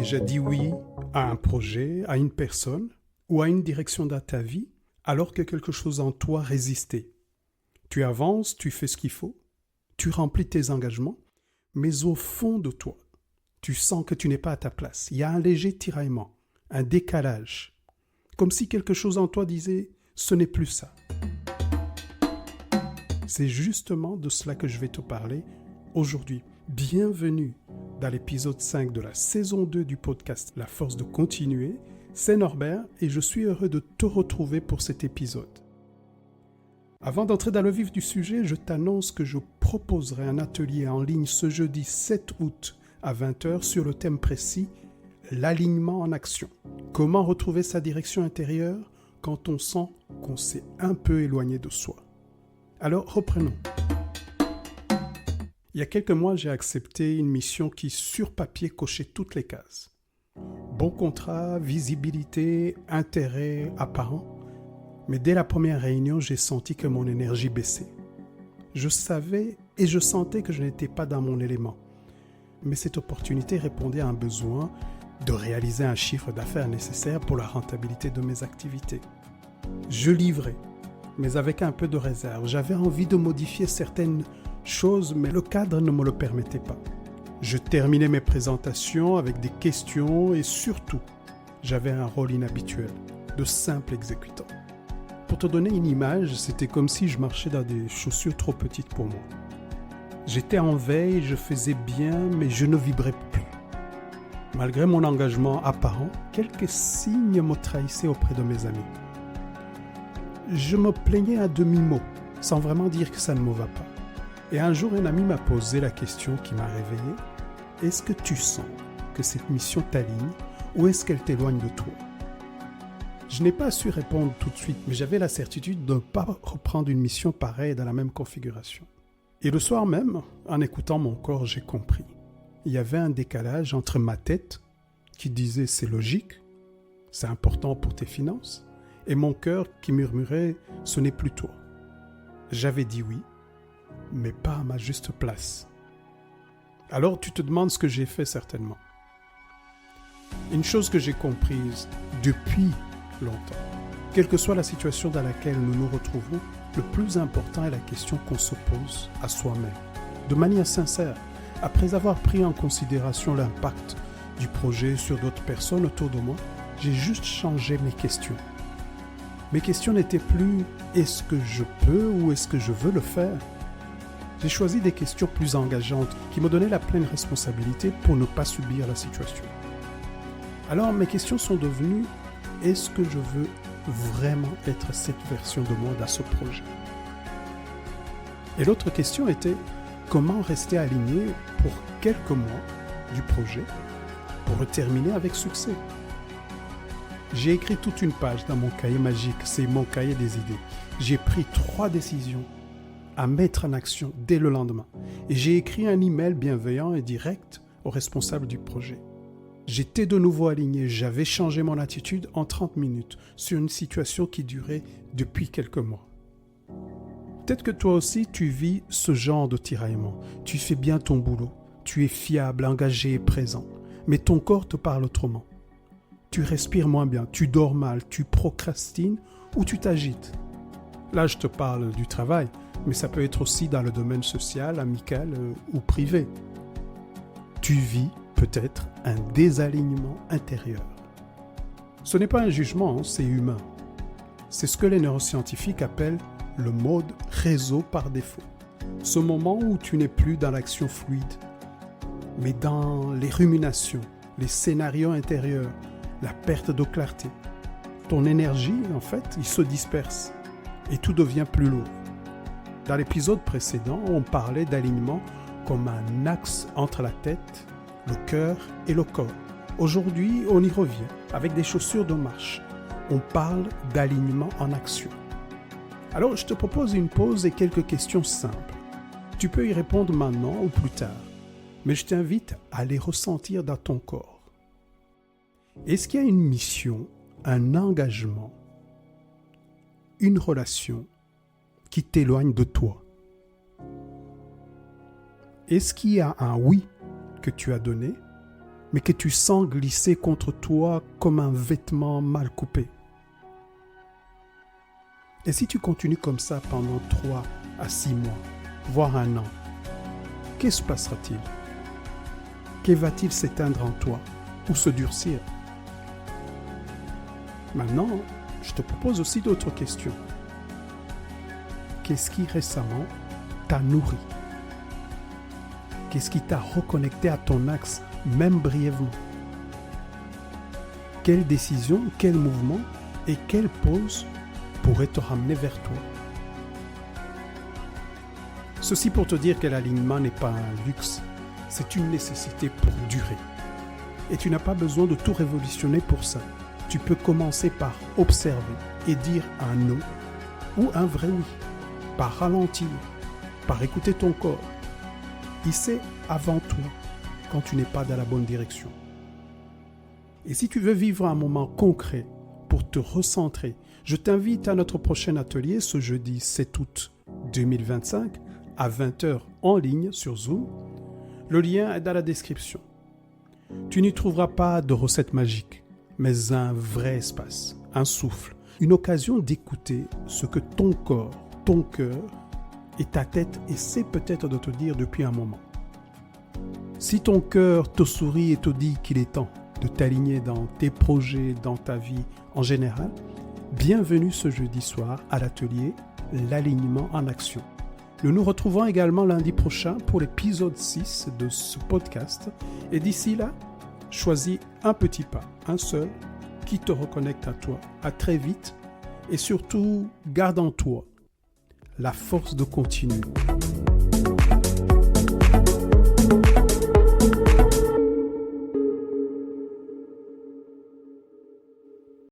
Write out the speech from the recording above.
déjà dit oui à un projet, à une personne ou à une direction dans ta vie alors que quelque chose en toi résistait? Tu avances, tu fais ce qu'il faut, tu remplis tes engagements, mais au fond de toi, tu sens que tu n'es pas à ta place. Il y a un léger tiraillement, un décalage, comme si quelque chose en toi disait « ce n'est plus ça ». C'est justement de cela que je vais te parler aujourd'hui. Bienvenue dans l'épisode 5 de la saison 2 du podcast La force de continuer. C'est Norbert et je suis heureux de te retrouver pour cet épisode. Avant d'entrer dans le vif du sujet, je t'annonce que je proposerai un atelier en ligne ce jeudi 7 août à 20h sur le thème précis « L'alignement en action ». Comment retrouver sa direction intérieure quand on sent qu'on s'est un peu éloigné de soi. Alors, reprenons. Il y a quelques mois, j'ai accepté une mission qui, sur papier, cochait toutes les cases. Bon contrat, visibilité, intérêt apparent. Mais dès la première réunion, j'ai senti que mon énergie baissait. Je savais et je sentais que je n'étais pas dans mon élément. Mais cette opportunité répondait à un besoin de réaliser un chiffre d'affaires nécessaire pour la rentabilité de mes activités. Je livrais, mais avec un peu de réserve. J'avais envie de modifier certaines choses, mais le cadre ne me le permettait pas. Je terminais mes présentations avec des questions et surtout, j'avais un rôle inhabituel, de simple exécutant. Pour te donner une image, c'était comme si je marchais dans des chaussures trop petites pour moi. J'étais en veille, je faisais bien, mais je ne vibrais plus. Malgré mon engagement apparent, quelques signes me trahissaient auprès de mes amis. Je me plaignais à demi-mot, sans vraiment dire que ça ne me va pas. Et un jour, un ami m'a posé la question qui m'a réveillé. Est-ce que tu sens que cette mission t'aligne ou est-ce qu'elle t'éloigne de toi? Je n'ai pas su répondre tout de suite, mais j'avais la certitude de ne pas reprendre une mission pareille dans la même configuration. Et le soir même, en écoutant mon corps, j'ai compris. Il y avait un décalage entre ma tête, qui disait c'est logique, c'est important pour tes finances, et mon cœur qui murmurait ce n'est plus toi. J'avais dit oui, mais pas à ma juste place. Alors tu te demandes ce que j'ai fait certainement. Une chose que j'ai comprise depuis longtemps. Quelle que soit la situation dans laquelle nous nous retrouvons, le plus important est la question qu'on se pose à soi-même. De manière sincère, après avoir pris en considération l'impact du projet sur d'autres personnes autour de moi, j'ai juste changé mes questions. Mes questions n'étaient plus « est-ce que je peux ou est-ce que je veux le faire ?» J'ai choisi des questions plus engageantes qui me donnaient la pleine responsabilité pour ne pas subir la situation. Alors mes questions sont devenues « est-ce que je veux vraiment être cette version de moi dans ce projet ?» Et l'autre question était « comment rester aligné pour quelques mois du projet pour le terminer avec succès ?» J'ai écrit toute une page dans mon cahier magique, c'est mon cahier des idées. J'ai pris 3 décisions à mettre en action dès le lendemain. Et j'ai écrit un email bienveillant et direct au responsable du projet. J'étais de nouveau aligné, j'avais changé mon attitude en 30 minutes sur une situation qui durait depuis quelques mois. Peut-être que toi aussi tu vis ce genre de tiraillement. Tu fais bien ton boulot, tu es fiable, engagé et présent, mais ton corps te parle autrement. Tu respires moins bien, tu dors mal, tu procrastines ou tu t'agites. Là, je te parle du travail, mais ça peut être aussi dans le domaine social, amical ou privé. Tu vis peut-être un désalignement intérieur. Ce n'est pas un jugement, c'est humain. C'est ce que les neuroscientifiques appellent le mode réseau par défaut. Ce moment où tu n'es plus dans l'action fluide, mais dans les ruminations, les scénarios intérieurs, la perte de clarté. Ton énergie, en fait, il se disperse et tout devient plus lourd. Dans l'épisode précédent, on parlait d'alignement comme un axe entre la tête, le cœur et le corps. Aujourd'hui, on y revient avec des chaussures de marche. On parle d'alignement en action. Alors, je te propose une pause et quelques questions simples. Tu peux y répondre maintenant ou plus tard, mais je t'invite à les ressentir dans ton corps. Est-ce qu'il y a une mission, un engagement, une relation qui t'éloigne de toi? Est-ce qu'il y a un oui que tu as donné mais que tu sens glisser contre toi comme un vêtement mal coupé. Et si tu continues comme ça pendant 3 à 6 mois, voire 1 an, que se passera-t-il? Que va-t-il s'éteindre en toi ou se durcir? Maintenant, je te propose aussi d'autres questions. Qu'est-ce qui récemment t'a nourri? Qu'est-ce qui t'a reconnecté à ton axe, même brièvement? Quelle décision, quel mouvement et quelle pause pourrait te ramener vers toi? Ceci pour te dire que l'alignement n'est pas un luxe, c'est une nécessité pour durer. Et tu n'as pas besoin de tout révolutionner pour ça. Tu peux commencer par observer et dire un non ou un vrai oui, par ralentir, par écouter ton corps. Il sait avant toi quand tu n'es pas dans la bonne direction. Et si tu veux vivre un moment concret pour te recentrer, je t'invite à notre prochain atelier ce jeudi 7 août 2025 à 20h en ligne sur Zoom. Le lien est dans la description. Tu n'y trouveras pas de recette magique, mais un vrai espace, un souffle, une occasion d'écouter ce que ton corps, ton cœur et ta tête essaient peut-être de te dire depuis un moment. Si ton cœur te sourit et te dit qu'il est temps de t'aligner dans tes projets, dans ta vie en général, bienvenue ce jeudi soir à l'atelier L'alignement en action. Nous nous retrouvons également lundi prochain pour l'épisode 6 de ce podcast. Et d'ici là, choisis un petit pas, un seul, qui te reconnecte à toi. À très vite et surtout, garde en toi la force de continuer.